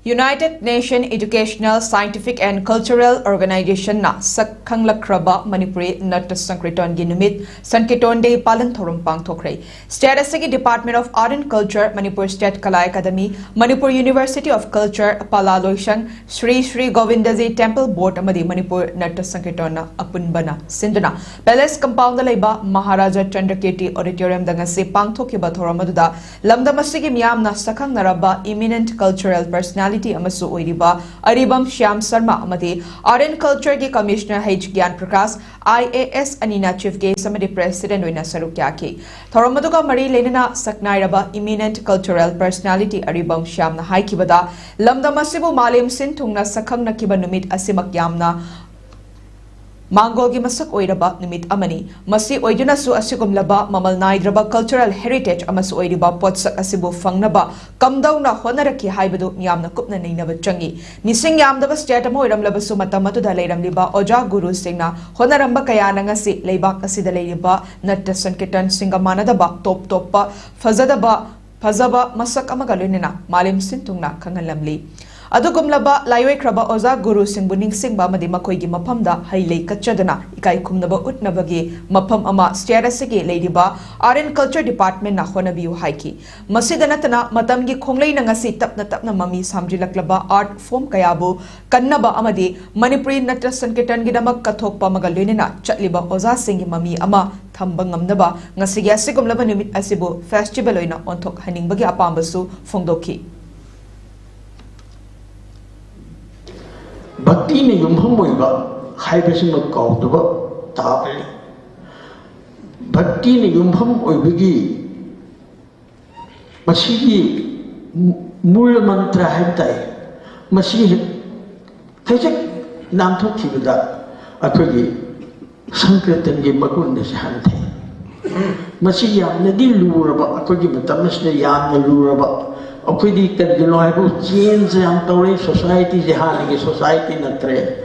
United Nations Educational, Scientific and Cultural Organization na Sakhanglakraba Manipuri Nata Sankirtan gi numit Sankirtan Day pallan thouram pangthokkhre. State Asigi Department of Art and Culture, Manipur State Kala Academy, Manipur University of Culture, Palaloishan, Sri Govindaji Temple Board amadi Manipur Nata Sankirtan na apunbana sinduna Palace Compound laiba Maharaja Chandrakirti Auditorium dangasi pangthokkiba thouram aduda lamdam asigi miyamna sakhangnaraba eminent cultural personality amasu oiriba Aribam Shyam Sharma amadi Art and Culture ki Commissioner H Gyan Prakash IAS Anina Chief Guest amadi President oina saruk yaki thouram aduga mari lenana saknairaba eminent cultural personality Aribam Shyam na haikibada lamdam asibu malim sin thungna sakhangna kiba numit asimak yamna Mangogi masak oiraba numit amani masi oiduna su asigumlaba mamal naidraba cultural heritage amasu oiriba potsak asibu fangnaba kamdauna honaraki haibadu yamna kupna neinaba changi mising yamdaba state amo oiramlaba su matamatuda leiramliba oja guru singna honaramba kayana ngasi leibak asida leiriba Nata Sankirtan singamanadaba top fazaba masak amaga loinena malim sintungna khangalamli Adugumlaba Laiwe Kraba Oza Guru Singbuning Singba Madi Makoigi Mapamda Haile Kachadana Ikai Kumnaba Utnabagi Mapam Ama Stiarasigi Ladyba Art and Culture Department na Honabiu Haiki Masidanatana Matamgi Konglay Nangasi Tapna Mami Samjilaklaba Art Form Kayabu Kannaba Amadi Manipuri Nata Sankirtan Gidamak Kathokpa Magalunina Chatliba Oza Singi Mami Ama Tambangamnaba Ngasigi Asigumlaba Numit Asibu Festival Oina Ontok Haningbagi Apambasu Fongdoki Bhakti ne yumham oiba haibasima kaudaba taapli Bhakti ne yumham oibagi masigi mula mantra haibtai masigi kajak namthokkibada akogi Sankirtan gi magun se hanthai masigi yamnadi luraba akogi matamsne yamna luraba Akwai di kerjano hai ko change yang tahu society jahan lagi society natre